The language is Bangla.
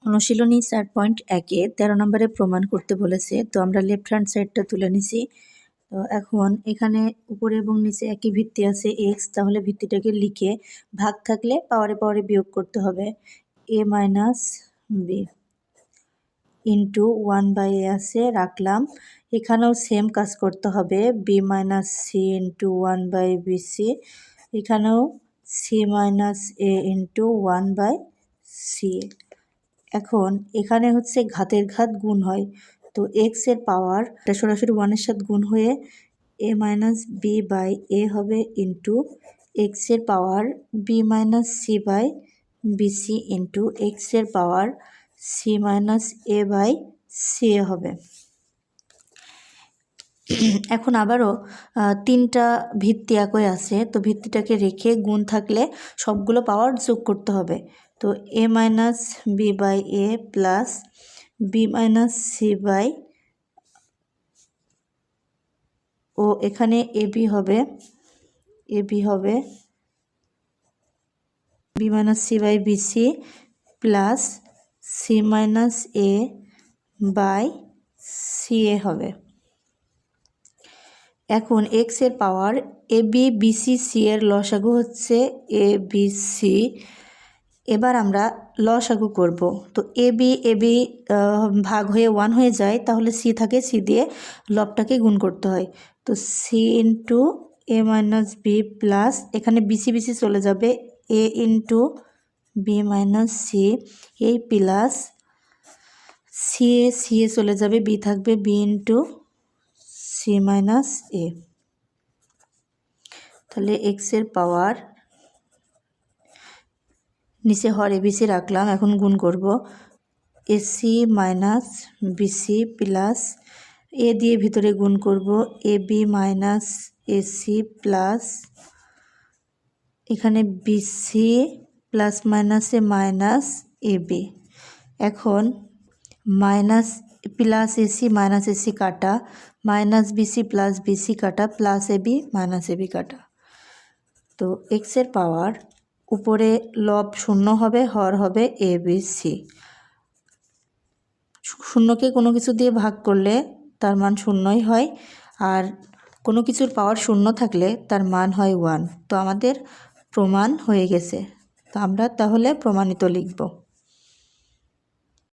অনুশীলনী 4.1-এ 13 নম্বরে প্রমাণ করতে বলেছে। তো আমরা লেফট হ্যান্ড সাইডটা তুলে নিছি। তো এখন এখানে উপরে এবং নিচে একই ভিত্তি আছে x, তাহলে ভিত্তিটাকে লিখে ভাগ থাকলে পাওয়ারে পাওয়ারে বিয়োগ করতে হবে। a minus B into 1/a আছে, রাখলাম। এখানেও সেম কাজ করতে হবে, b minus C into 1/bc, এখানেও c minus a into 1/c। এখন এখানে হচ্ছে ঘাতের ঘাত গুণ হয়, তো x এর পাওয়ার সরাসরি 1-এর সাথে গুণ হয়ে a minus B by A হবে ইন্টু x এর power b minus C by BC into x এর power c minus A by C A হবে। এখন আবারও 3টা ভিত্তি একই আছে, তো ভিত্তিটাকে রেখে গুণ থাকলে সবগুলো পাওয়ার যোগ করতে হবে। তো a minus B by A plus B minus C by, ও এখানে এবি হবে B minus C by BC plus C minus A by C A হবে। এখন x এর power A B BC C এর লসাগু হচ্ছে এ বি সি। এবার আমরা লসাগু করব। তো এ বি ভাগ হয়ে 1 হয়ে যায়, তাহলে সি থাকে, সি দিয়ে লবটাকে গুণ করতে হয়। তো সি ইন্টু এ মাইনাস বি প্লাস, এখানে বিসি বিসি চলে যাবে, এ ইন্টু বি মাইনাস সি, এই প্লাস সি এ চলে যাবে, বি থাকবে, বি ইন্টু সি মাইনাস এ। তাহলে এক্স এর পাওয়ার নিচে হর এবিসি রাখলাম, এখন গুণ করব, এসি মাইনাস বিসি প্লাস এ দিয়ে ভিতরে গুণ করব, A B minus AC plus এখানে বিসি প্লাস মাইনাসে মাইনাস এ বি। এখন minus plus AC minus AC কাটা, মাইনাস বিসি প্লাস বিসি কাটা, প্লাস এবি মাইনাস এবি কাটা। তো এক্স এর পাওয়ার উপরে লব শূন্য হবে, হর হবে এ বি সি। শূন্যকে কোনো কিছু দিয়ে ভাগ করলে তার মান শূন্যই হয়, আর কোনো কিছুর পাওয়ার শূন্য থাকলে তার মান হয় 1। তো আমাদের প্রমাণ হয়ে গেছে। তো আমরা তাহলে প্রমাণিত লিখব।